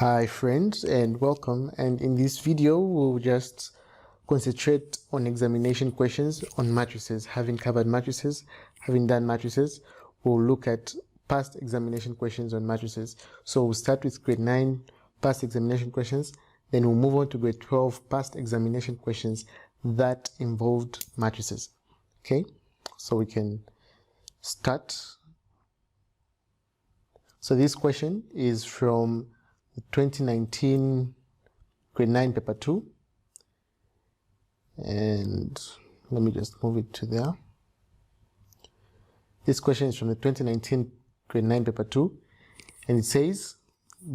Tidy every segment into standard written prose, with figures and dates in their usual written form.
Hi friends and welcome, and in this video we'll just concentrate on examination questions on matrices. Having covered matrices, having done matrices, we'll look at past examination questions on matrices. So we'll start with grade 9 past examination questions, then we'll move on to grade 12 past examination questions that involved matrices. Okay, so we can start. So this question is from 2019 grade 9 paper 2, and let me just move it to there. This question is from the 2019 grade 9 paper 2, and it says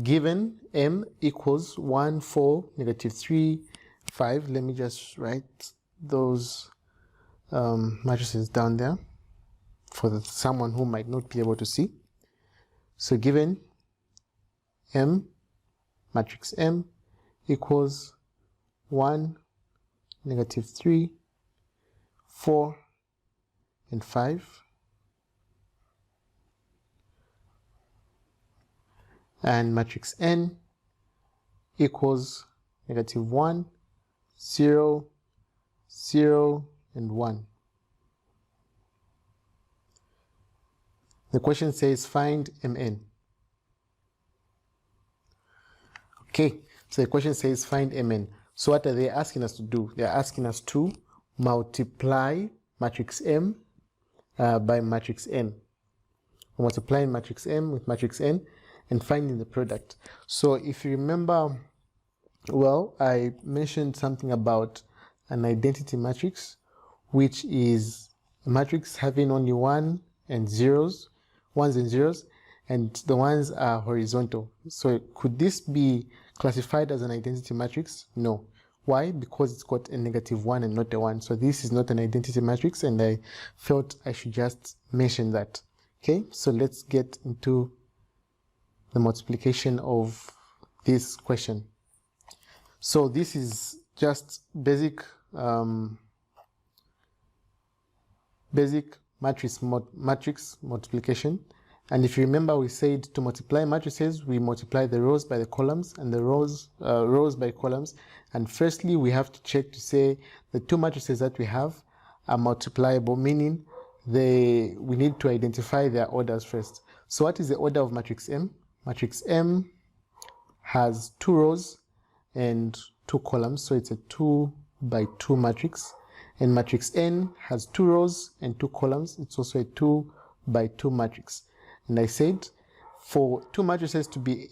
given m equals 1 4 negative 3 5. Let me just write those matrices down there for someone who might not be able to see. So given m, matrix M equals 1, negative 3, 4, and 5. And matrix N equals negative 1, 0, 0, and 1. The question says find Mn. Okay, so the question says find Mn. So what are they asking us to do? They're asking us to multiply matrix M by matrix N. Multiplying matrix M with matrix N and finding the product. So if you remember, well, I mentioned something about an identity matrix, which is a matrix having only ones and zeros, and the ones are horizontal. So could this be classified as an identity matrix? No. Why? Because it's got a negative 1 and not a 1. So this is not an identity matrix, and I felt I should just mention that. Okay, so let's get into the multiplication of this question. So this is just basic matrix multiplication. And if you remember, we said to multiply matrices, we multiply the rows by the columns and the rows by columns. And firstly, we have to check to say the two matrices that we have are multipliable, meaning we need to identify their orders first. So what is the order of matrix M? Matrix M has 2 rows and 2 columns, so it's a 2 by 2 matrix. And matrix N has 2 rows and 2 columns. It's also a 2 by 2 matrix. And I said, for two matrices to be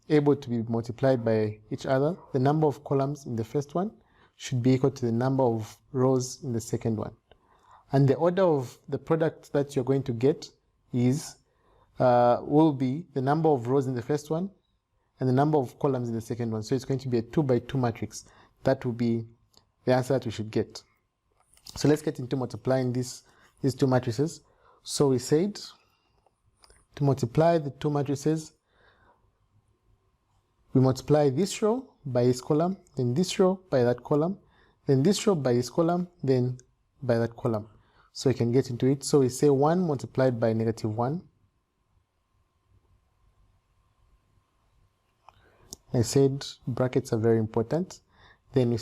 able to be multiplied by each other, the number of columns in the first one should be equal to the number of rows in the second one. And the order of the product that you're going to get will be the number of rows in the first one and the number of columns in the second one. So it's going to be a 2 by 2 matrix. That will be the answer that we should get. So let's get into multiplying these two matrices. So we said to multiply the two matrices, we multiply this row by this column, then this row by that column, then this row by this column, then by that column. So we can get into it. So we say 1 multiplied by negative 1. I said brackets are very important. Then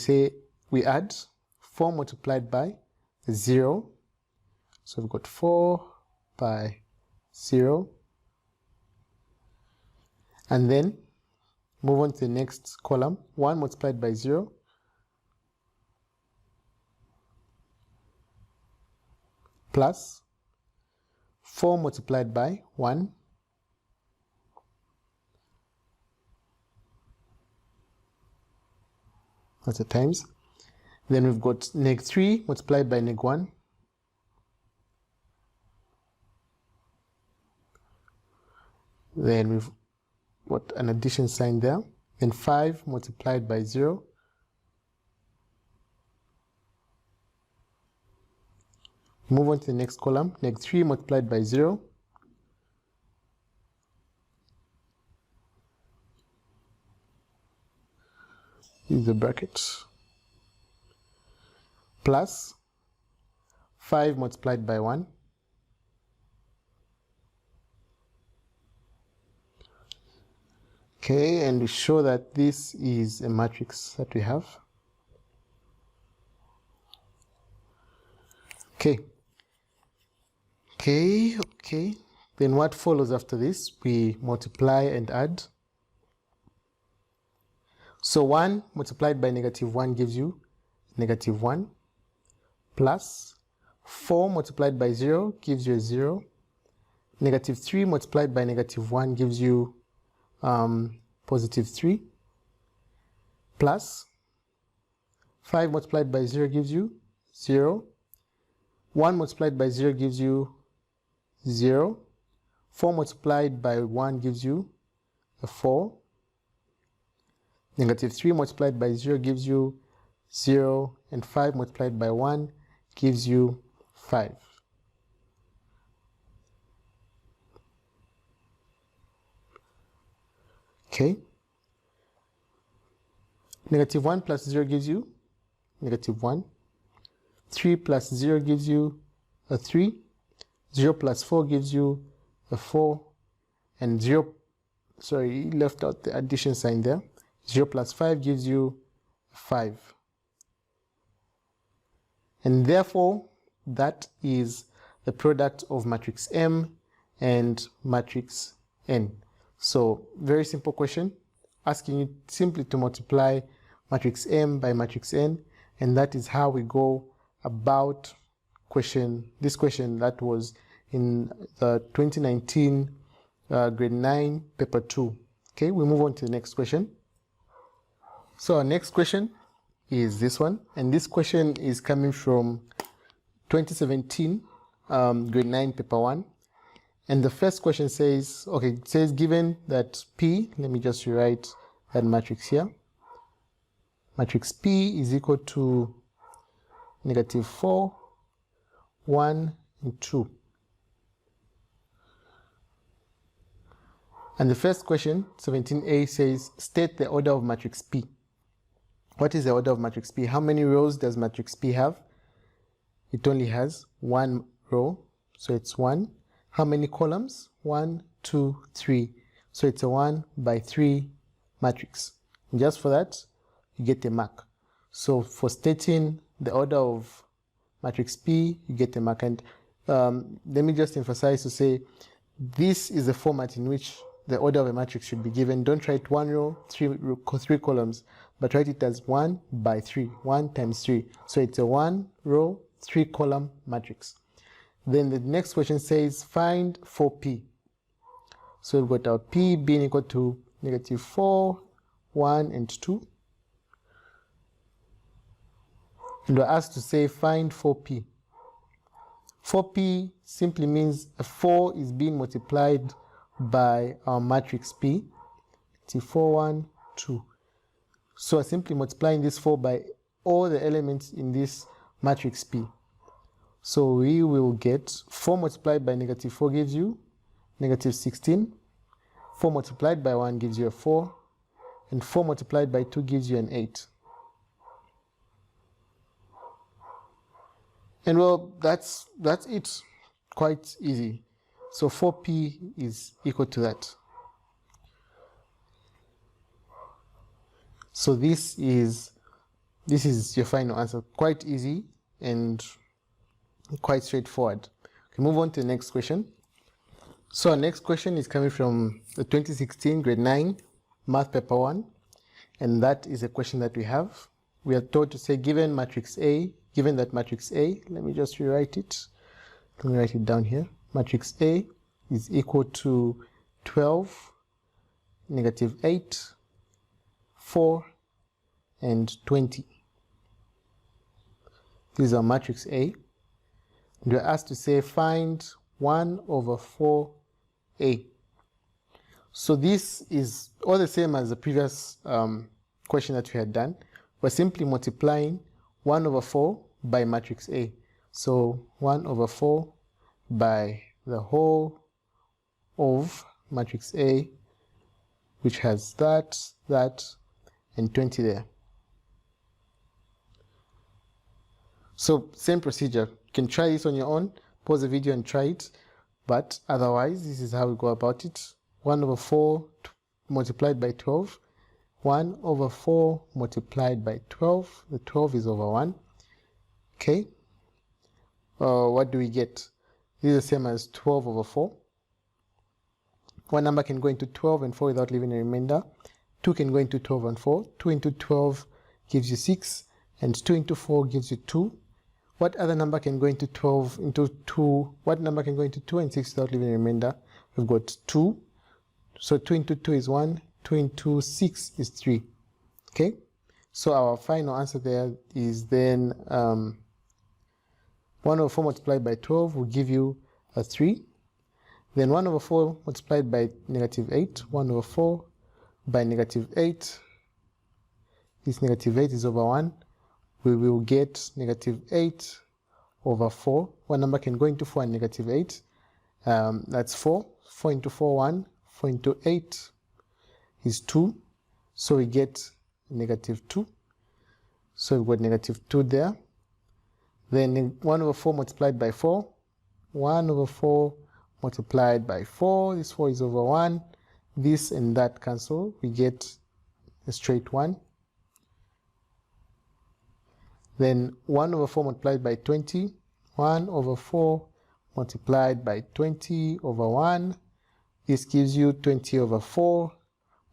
we add 4 multiplied by 0. So we've got 4 by 0. And then move on to the next column. 1 multiplied by 0. Plus 4 multiplied by 1. That's a times. Then we've got neg 3 multiplied by neg 1. Then we've got an addition sign there. Then 5 multiplied by 0. Move on to the next column. Neg 3 multiplied by 0. Use the brackets. Plus 5 multiplied by 1. Okay, and we show that this is a matrix that we have. Okay. Then what follows after this? We multiply and add. So 1 multiplied by -1 gives you -1, plus 4 multiplied by 0 gives you a 0. -3 multiplied by -1 gives you +3, plus 5 multiplied by 0 gives you 0. 1 multiplied by 0 gives you 0. 4 multiplied by 1 gives you a 4. -3 multiplied by 0 gives you 0. And 5 multiplied by 1 gives you 5. Okay. -1 plus 0 gives you -1. 3 plus 0 gives you a 3. 0 plus 4 gives you a 4. And 0, sorry, left out the addition sign there. 0 plus 5 gives you 5. And therefore, that is the product of matrix M and matrix N. So, very simple question, asking you simply to multiply matrix M by matrix N, and that is how we go about this question that was in the 2019 grade 9 paper 2. Okay, we move on to the next question. So our next question is this one, and this question is coming from 2017 grade 9 paper 1. And the first question says, okay, it says given that P, let me just rewrite that matrix here. Matrix P is equal to -4, 1, and 2. And the first question, 17a, says state the order of matrix P. What is the order of matrix P? How many rows does matrix P have? It only has 1 row, so it's 1. How many columns? 1, 2, 3. So it's a 1 by 3 matrix. And just for that, you get a mark. So for stating the order of matrix P, you get a mark. And let me just emphasize to say, this is the format in which the order of a matrix should be given. Don't write 1 row, 3 columns, but write it as 1 by 3, 1 times 3. So it's a 1 row, 3 column matrix. Then the next question says find 4P. So we've got our P being equal to -4, 1, and 2. And we're asked to say find 4P. 4P simply means a 4 is being multiplied by our matrix P. It's 4, 1, 2. So I'm simply multiplying this 4 by all the elements in this matrix P. So we will get 4 multiplied by -4 gives you -16. 4 multiplied by 1 gives you a 4. And 4 multiplied by 2 gives you an 8. And well, that's it. Quite easy. So 4P is equal to that. So this is your final answer. Quite easy and quite straightforward. Okay, move on to the next question. So our next question is coming from the 2016 grade 9 math paper 1, and that is a question that we have. We are told to say given matrix A, given that matrix A, let me just rewrite it. Let me write it down here. Matrix A is equal to 12, -8, 4, and 20. This is our matrix A. And we're asked to say find 1 over 4A. So this is all the same as the previous question that we had done. We're simply multiplying 1 over 4 by matrix A. So 1 over 4 by the whole of matrix A, which has that, and 20 there. So same procedure. You can try this on your own, pause the video and try it, but otherwise this is how we go about it. 1 over 4 multiplied by 12. 1 over 4 multiplied by 12. The 12 is over 1. Okay. What do we get? This is the same as 12 over 4. One number can go into 12 and 4 without leaving a remainder. 2 can go into 12 and 4. 2 into 12 gives you 6. And 2 into 4 gives you 2. What other number can go into 12 into 2? What number can go into 2 and 6 without leaving a remainder? We've got 2. So 2 into 2 is 1. 2 into 6 is 3. Okay? So our final answer there is then 1 over 4 multiplied by 12 will give you a 3. Then 1 over 4 multiplied by negative 8. 1 over 4 by negative 8. This negative 8 is over 1. We will get negative 8 over 4. One number can go into 4 and negative 8. That's 4. 4 into 4, 1. 4 into 8 is 2. So we get negative 2. So we've got negative 2 there. Then 1 over 4 multiplied by 4. 1 over 4 multiplied by 4. This 4 is over 1. This and that cancel. We get a straight 1. Then 1 over 4 multiplied by 20. 1 over 4 multiplied by 20 over 1. This gives you 20 over 4.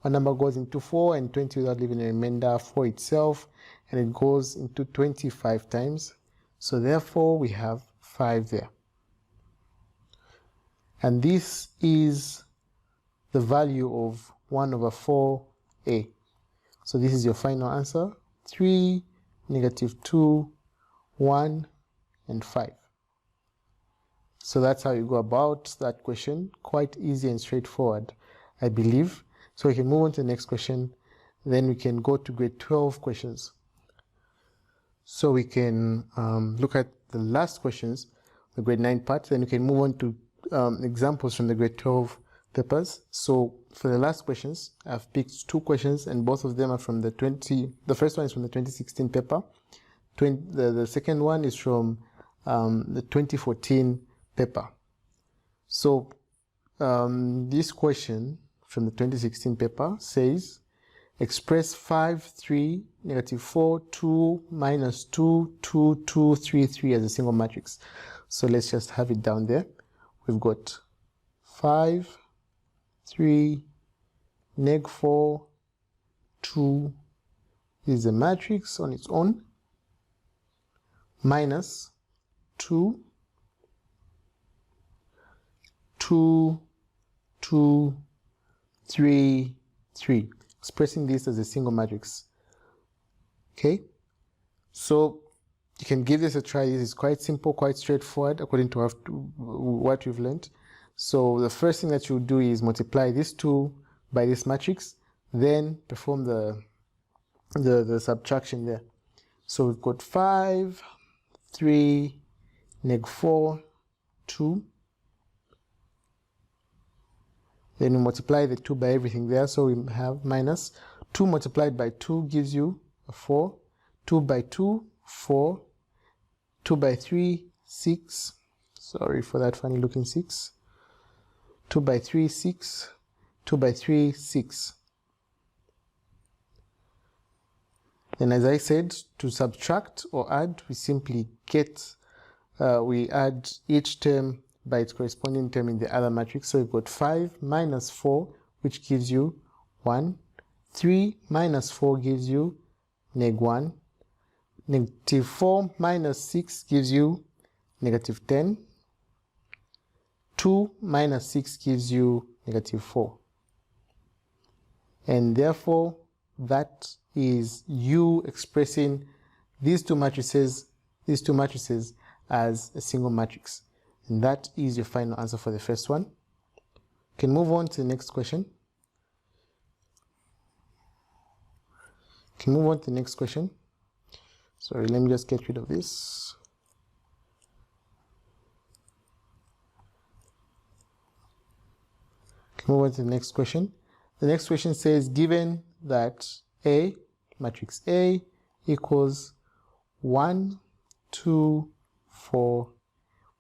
One number goes into 4 and 20 without leaving a remainder for itself. And it goes into 25 times. So therefore we have 5 there. And this is the value of 1 over 4a. So this is your final answer. 3, negative 2, 1, and 5. So that's how you go about that question. Quite easy and straightforward, I believe. So we can move on to the next question. Then we can go to grade 12 questions. So we can look at the last questions, the grade 9 part. Then we can move on to examples from the grade 12 papers. So for the last questions, I've picked 2 questions, and both of them are from the first one is from the 2016 paper. The second one is from the 2014 paper. So this question from the 2016 paper says, express 5, 3, negative 4, 2, minus 2, 2, 2, 3, 3 as a single matrix. So let's just have it down there. We've got 5, 3, neg 4, 2, this is a matrix on its own, minus 2, 2, 2, 3, 3, expressing this as a single matrix. Okay, so you can give this a try. This is quite simple, quite straightforward according to what you've learned. So the first thing that you do is multiply this 2 by this matrix, then perform the subtraction there. So we've got 5, 3, neg 4, 2. Then we multiply the 2 by everything there, so we have minus 2 multiplied by 2 gives you a 4. 2 by 2, 4. 2 by 3, 6. Sorry for that funny looking 6. 2 by 3, 6. 2 by 3, 6. Then as I said, to subtract or add, we simply we add each term by its corresponding term in the other matrix. So we've got 5 minus 4, which gives you 1. 3 minus 4 gives you neg 1. Negative 4 minus 6 gives you negative 10. 2 minus 6 gives you negative 4. And therefore, that is you expressing these two matrices as a single matrix. And that is your final answer for the first one. You can move on to the next question. Sorry, let me just get rid of this. Move on to the next question. The next question says, given that A, matrix A, equals 1, 2, 4,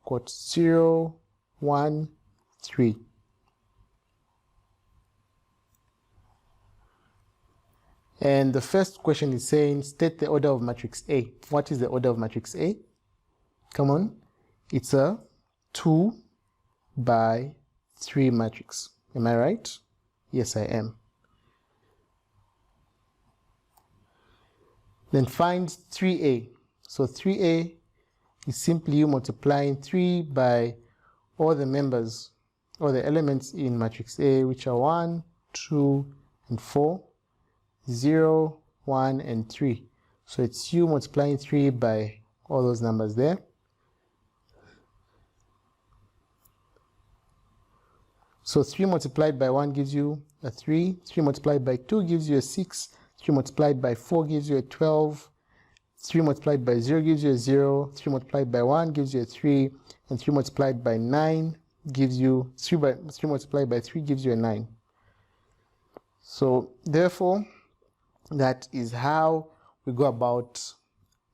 got 0, 1, 3. And the first question is saying, state the order of matrix A. What is the order of matrix A? Come on. It's a 2 by 3 matrix. Am I right? Yes, I am. Then find 3A. So 3A is simply you multiplying 3 by all the members, or the elements in matrix A, which are 1, 2, and 4, 0, 1, and 3. So it's you multiplying 3 by all those numbers there. So 3 multiplied by 1 gives you a 3, 3 multiplied by 2 gives you a 6, 3 multiplied by 4 gives you a 12, 3 multiplied by 0 gives you a 0, 3 multiplied by 1 gives you a 3, and 3 multiplied by 9 gives you, 3 multiplied by 3 gives you a 9. So therefore, that is how we go about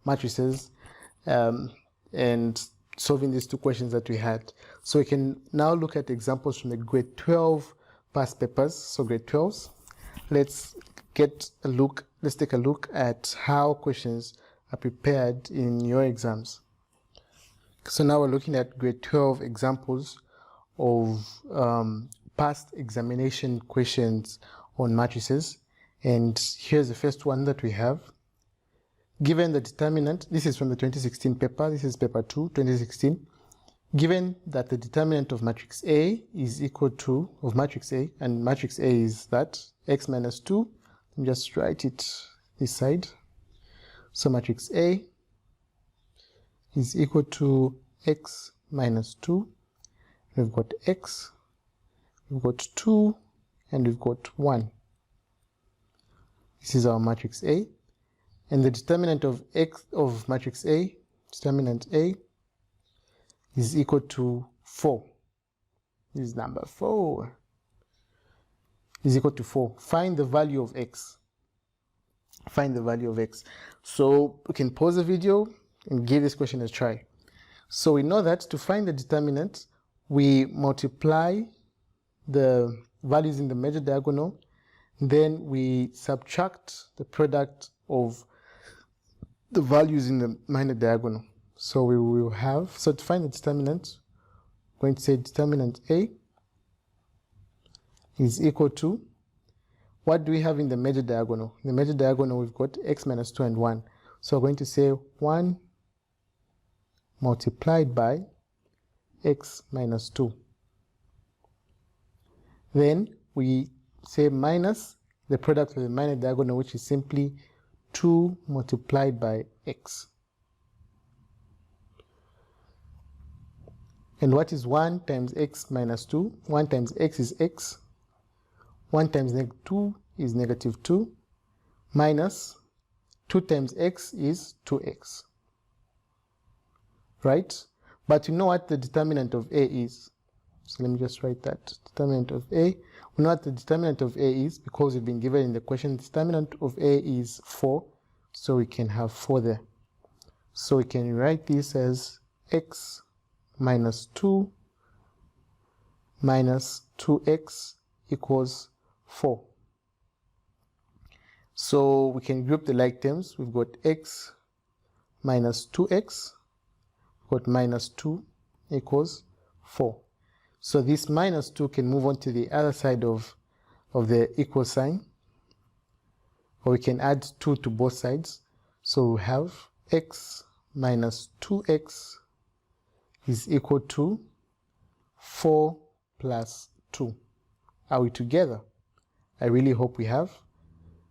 matrices and solving these two questions that we had. So we can now look at examples from the grade 12 past papers. So grade 12s, let's take a look at how questions are prepared in your exams. So now we're looking at grade 12 examples of past examination questions on matrices. And here's the first one that we have. Given the determinant, this is from the 2016 paper, this is paper 2, 2016. Given that the determinant of matrix A is equal to, of matrix A, and matrix A is that, x minus 2, let me just write it this side. So matrix A is equal to x minus 2. We've got x, we've got 2, and we've got 1. This is our matrix A. And the determinant of x of matrix A, determinant A, is equal to 4. This is number 4. Is equal to 4. Find the value of x. Find the value of x. So we can pause the video and give this question a try. So we know that to find the determinant, we multiply the values in the major diagonal, then we subtract the product of the values in the minor diagonal. So we will have, so to find the determinant, I'm going to say determinant A is equal to, what do we have in the major diagonal? In the major diagonal, we've got x minus 2 and 1. So we're going to say 1 multiplied by x minus 2. Then we say minus the product of the minor diagonal, which is simply 2 multiplied by x. And what is 1 times x minus 2? 1 times x is x. 1 times 2 is negative 2. Minus 2 times x is 2x. Right? But you know what the determinant of A is. So let me just write that. Determinant of A. We know what the determinant of A is because we've been given in the question. The determinant of A is 4. So we can have 4 there. So we can write this as x minus 2 minus 2x equals 4. So we can group the like terms. We've got x minus 2x, we've got minus 2 equals 4. So this minus 2 can move on to the other side of the equal sign, or we can add 2 to both sides. So we have x minus 2x is equal to 4 plus 2. Are we together? I really hope we have.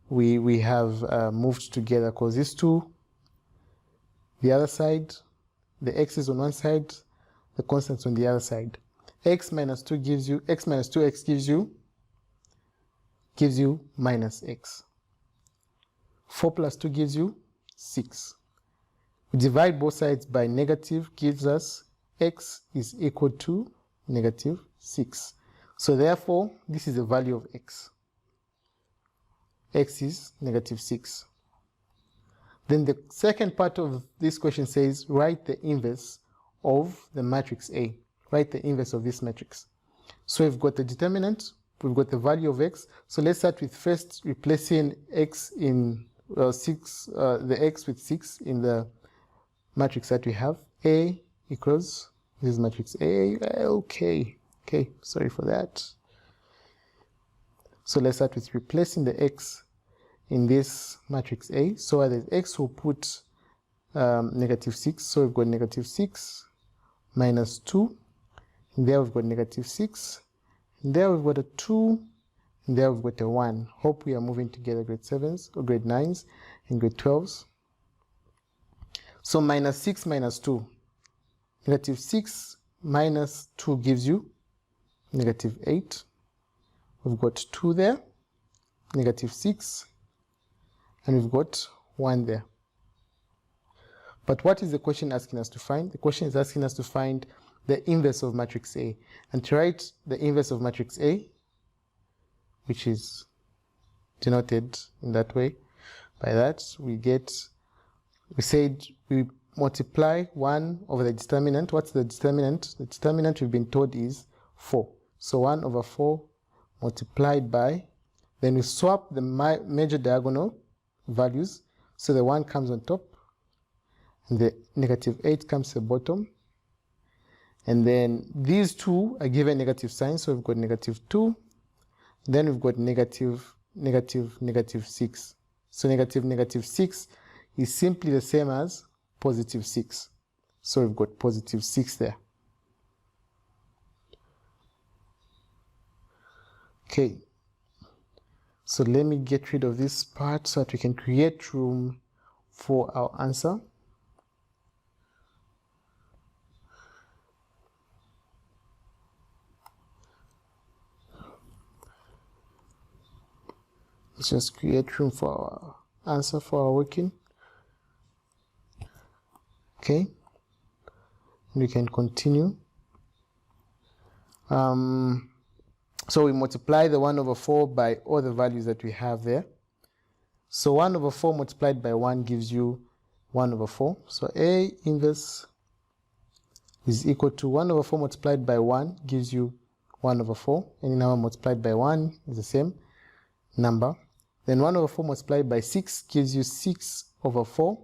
We have moved together, because these two, the other side, the x is on one side, the constant's on the other side. X minus 2 gives you, x minus 2x gives you minus x. 4 plus 2 gives you 6. We divide both sides by negative, gives us x is equal to negative 6. So therefore, this is the value of x. X is negative 6. Then the second part of this question says, write the inverse of the matrix A. Write the inverse of this matrix. So we've got the determinant, we've got the value of x. So let's start with first replacing x in the x with 6 in the matrix that we have. A equals, this is matrix A. Okay, sorry for that. So let's start with replacing the x in this matrix A. So as x, we'll put -6. So we've got -6 minus 2. And there we've got -6. And there we've got a 2. And there we've got a 1. Hope we are moving together, grade 7s or grade 9s and grade 12s. So -6 minus 2. -6 minus 2 gives you -8. We've got 2 there, -6, and we've got 1 there. But what is the question asking us to find? The question is asking us to find the inverse of matrix A. And to write the inverse of matrix A, which is denoted in that way, by that we said we multiply 1 over the determinant. What's the determinant? The determinant we've been told is 4. So 1 over 4 multiplied by, then we swap the major diagonal values. So the 1 comes on top, and the -8 comes to the bottom. And then these two are given negative signs, so we've got -2. Then we've got -6. So -6 is simply the same as +6. So we've got +6 there. Okay, so let me get rid of this part so that we can create room for our answer. Let's just create room for our answer for our working. Okay, and we can continue. So we multiply the 1 over 4 by all the values that we have there. So 1 over 4 multiplied by 1 gives you 1 over 4. So A inverse is equal to 1 over 4 multiplied by 1 gives you 1 over 4. Any number multiplied by 1 is the same number. Then 1 over 4 multiplied by 6 gives you 6 over 4.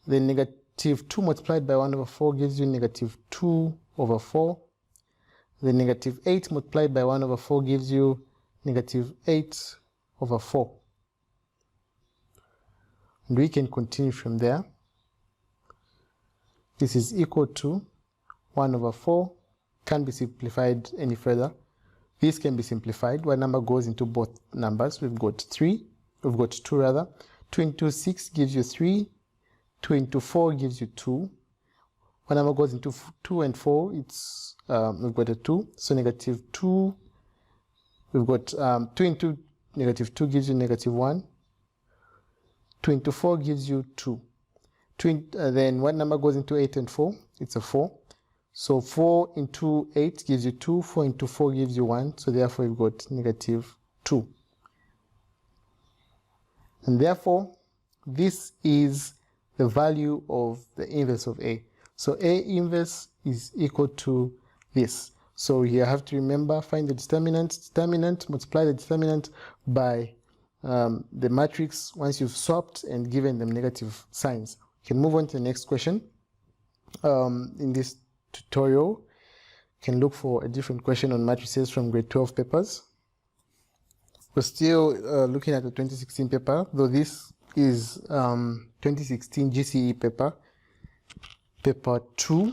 Then -2 multiplied by 1 over 4 gives you -2 over 4. The -8 multiplied by 1 over 4 gives you -8 over 4. And we can continue from there. This is equal to 1 over 4. Can't be simplified any further. This can be simplified. One number goes into both numbers. We've got 2 rather. 2 into 6 gives you 3. 2 into 4 gives you 2. One number goes into 2 and 4, it's we've got a 2, so -2. We've got 2 into -2 gives you -1. 2 into 4 gives you 2. Then one number goes into 8 and 4, it's a 4. So 4 into 8 gives you 2, 4 into 4 gives you 1, so therefore we've got -2. And therefore, this is the value of the inverse of A. So A inverse is equal to this. So you have to remember, find the determinant, multiply the determinant by the matrix once you've swapped and given them negative signs. You can move on to the next question. In this tutorial, you can look for a different question on matrices from grade 12 papers. We're still looking at the 2016 paper, though this is 2016 GCE paper. Paper 2,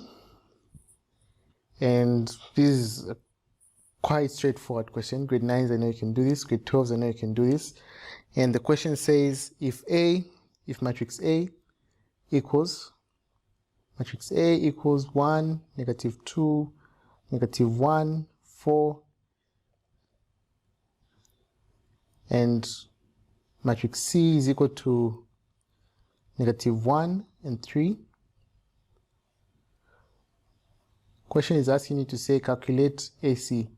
and this is a quite straightforward question. Grade 9s, I know you can do this. Grade 12s, I know you can do this. And the question says, if matrix A equals 1, -2, -1, 4, and matrix C is equal to -1 and 3. Question is asking you to say calculate AC.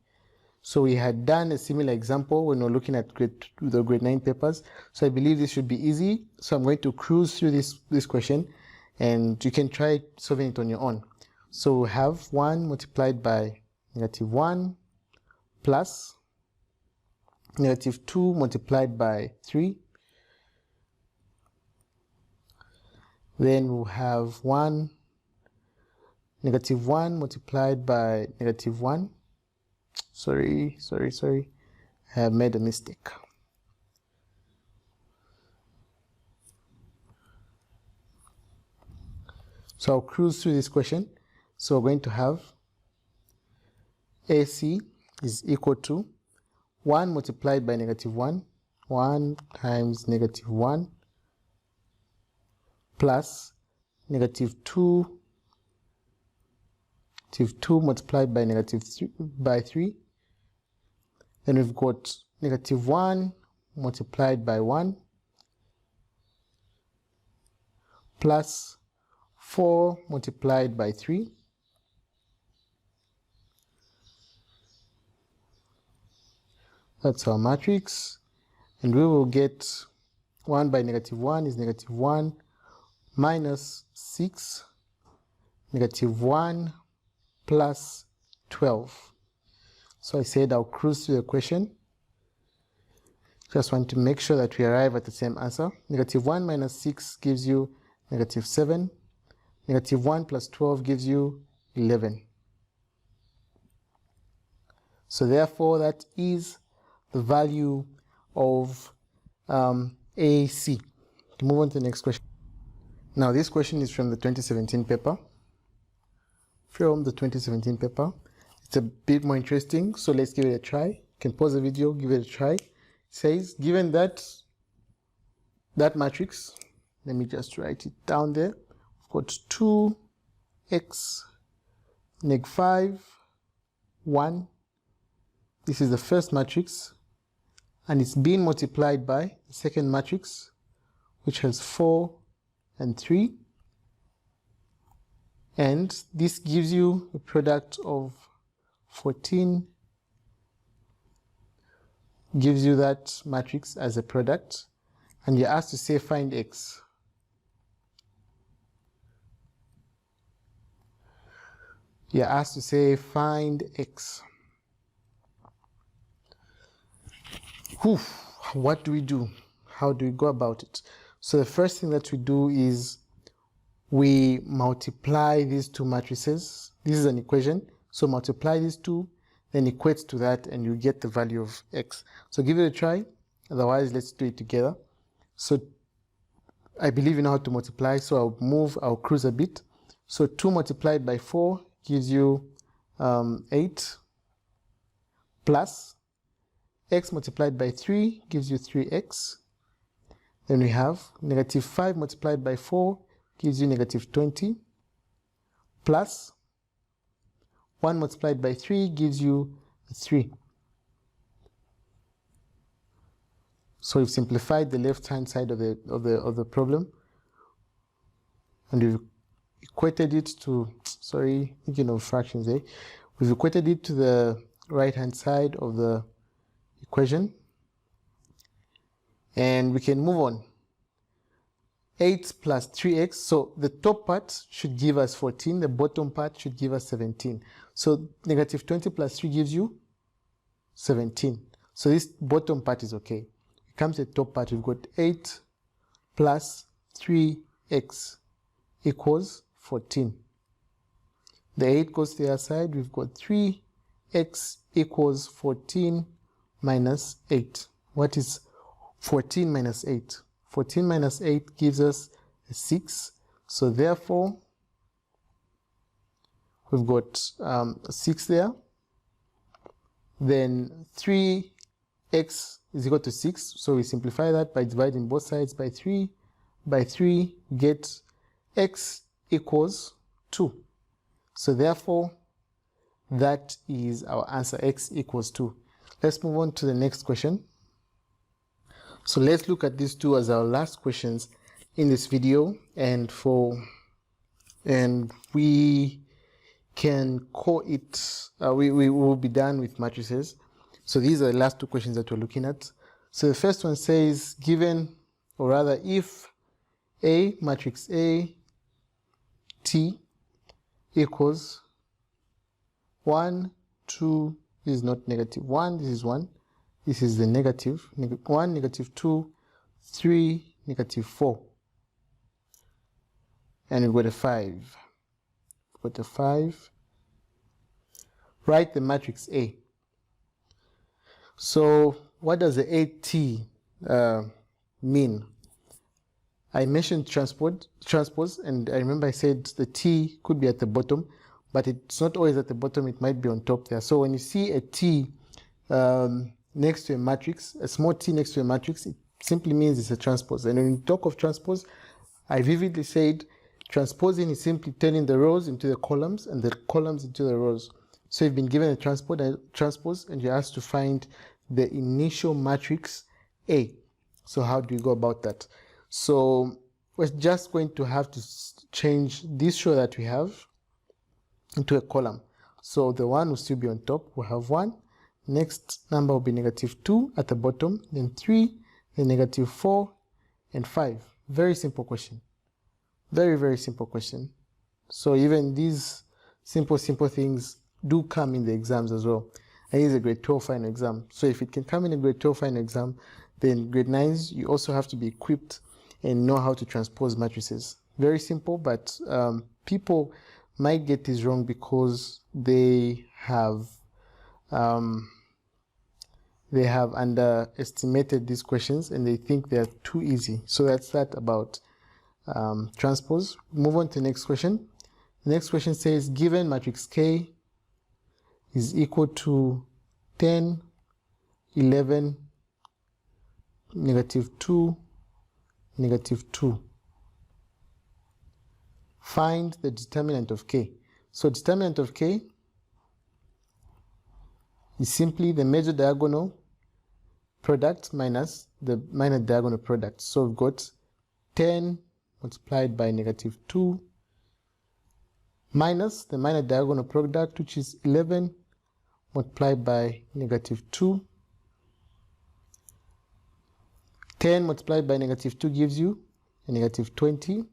So we had done a similar example when we were looking at the grade 9 papers. So I believe this should be easy. So I'm going to cruise through this question, and you can try solving it on your own. So we have 1 multiplied by -1 plus negative 2 multiplied by 3. Then we'll have negative 1 multiplied by negative 1. Sorry. I have made a mistake. So I'll cruise through this question. So we're going to have AC is equal to 1 multiplied by negative 1. 1 times negative 1 plus negative 2 multiplied by negative 3 by 3. Then we've got negative 1 multiplied by 1 plus 4 multiplied by 3 that's our matrix, and we will get 1 by negative 1 is negative 1 minus 6, negative 1 plus 12. So I said I'll cruise through the question. Just want to make sure that we arrive at the same answer. Negative 1 minus 6 gives you negative 7. Negative 1 plus 12 gives you 11. So therefore that is the value of AC. Move on to the next question. Now this question is from the 2017 paper. It's a bit more interesting, so let's give it a try. You can pause the video, give it a try. It says, given that matrix, let me just write it down there. We've got 2x, neg 5, 1. This is the first matrix, and it's being multiplied by the second matrix, which has 4 and 3. And this gives you a product of 14, gives you that matrix as a product, and you're asked to say find x. You're asked to say find x. What do we do? How do we go about it? So the first thing that we do is we multiply these two matrices. This is an equation, so multiply these two, then equate to that, and you get the value of x. So give it a try, otherwise let's do it together. So I believe you know how to multiply, so I'll cruise a bit. So 2 multiplied by 4 gives you 8, plus x multiplied by 3 gives you 3x. Then we have negative 5 multiplied by 4 gives you negative 20, plus 1 multiplied by 3 gives you 3. So we've simplified the left-hand side of the problem, and we've equated it to, thinking of fractions, we've equated it to the right-hand side of the equation, and we can move on. 8 plus 3x, so the top part should give us 14, the bottom part should give us 17. So negative 20 plus 3 gives you 17. So this bottom part is okay. It comes to the top part, we've got 8 plus 3x equals 14. The 8 goes to the other side, we've got 3x equals 14 minus 8. What is 14 minus 8? 14 minus 8 gives us 6. So therefore, we've got 6 there. Then 3x is equal to 6. So we simplify that by dividing both sides by 3. By 3, we get x equals 2. So therefore, that is our answer, x equals 2. Let's move on to the next question. So let's look at these two as our last questions in this video, and we can call it, we will be done with matrices. So these are the last two questions that we're looking at. So the first one says, given, or rather if A, matrix A, T equals 1, 2, This is not -1, this is 1. This is the negative. 1, -2, 3, -4. And we've got a 5. We've got a 5. Write the matrix A. So what does the AT mean? I mentioned transpose, and I remember I said the T could be at the bottom, but it's not always at the bottom, it might be on top there. So when you see a T next to a matrix, a small t next to a matrix, it simply means it's a transpose. And when you talk of transpose, I vividly said transposing is simply turning the rows into the columns and the columns into the rows. So you've been given a transpose and you're asked to find the initial matrix A. So how do you go about that? So we're just going to have to change this row that we have into a column. So the 1 will still be on top. We'll have 1. Next number will be -2 at the bottom, then 3, then -4, and 5. Very simple question. Very, very simple question. So even these simple things do come in the exams as well. And it is a grade 12 final exam. So if it can come in a grade 12 final exam, then grade 9s, you also have to be equipped and know how to transpose matrices. Very simple, but people might get this wrong because they have underestimated these questions and they think they're too easy. So that's that about transpose. Move on to the next question. The next question says, given matrix K is equal to 10, 11, -2, -2. Find the determinant of K. So determinant of K is simply the major diagonal product minus the minor diagonal product. So we've got 10 multiplied by -2 minus the minor diagonal product, which is 11 multiplied by -2. 10 multiplied by -2 gives you a -20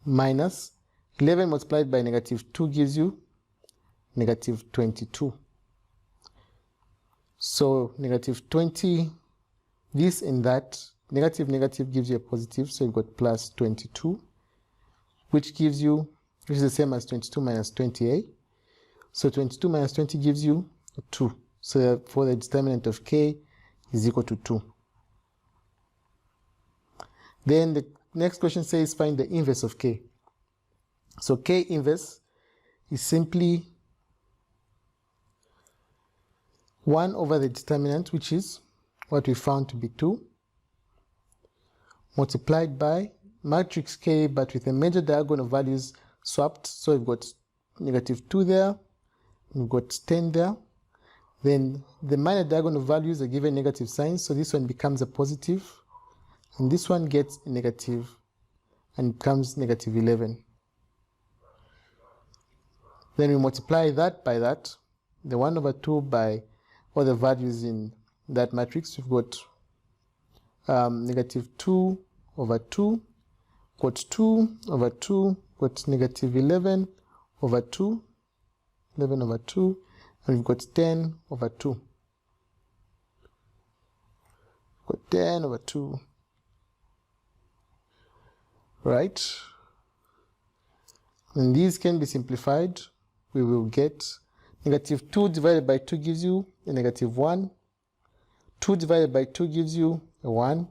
minus 11 multiplied by -2 gives you -22. So -20, this and that, negative gives you a positive, so you've got plus 22, which is the same as 22 minus 20a. So 22 minus 20 gives you 2. So therefore the determinant of K is equal to 2. Then the next question says find the inverse of K. So K inverse is simply 1 over the determinant, which is what we found to be 2, multiplied by matrix K, but with the major diagonal values swapped. So we've got -2 there, we've got 10 there. Then the minor diagonal values are given negative signs, so this one becomes a positive, and this one gets a negative, and becomes -11. Then we multiply that by that, the 1 over 2 by all the values in that matrix. We've got -2 over 2, got 2 over 2, got -11 over 2, 11 over 2, and we've got 10 over 2. Got 10 over 2. Right? And these can be simplified. We will get -2 divided by 2 gives you a -1. 2 divided by 2 gives you a 1.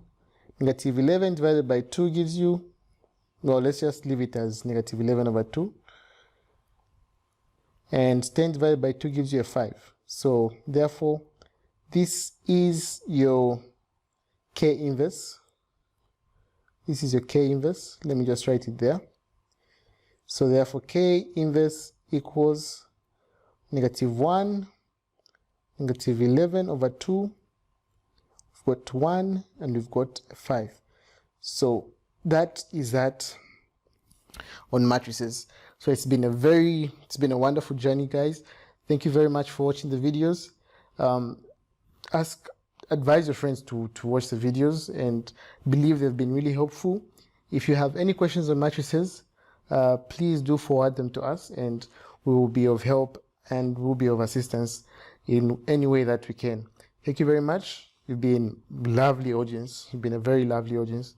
-11 divided by 2 gives you, well, let's just leave it as -11 over 2. And 10 divided by 2 gives you a 5. So therefore, this is your K inverse. This is your K inverse. Let me just write it there. So therefore, K inverse equals -1, -11 over 2. We've got 1 and we've got 5. So that is that on matrices. So it's been a wonderful journey, guys. Thank you very much for watching the videos. Advise your friends to watch the videos and believe they've been really helpful. If you have any questions on matrices, please do forward them to us and we will be of help and we'll be of assistance in any way that we can. Thank you very much. You've been a lovely audience. You've been a very lovely audience.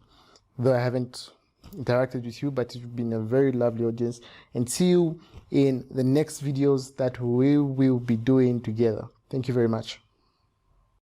Though I haven't interacted with you, but you've been a very lovely audience. And see you in the next videos that we will be doing together. Thank you very much.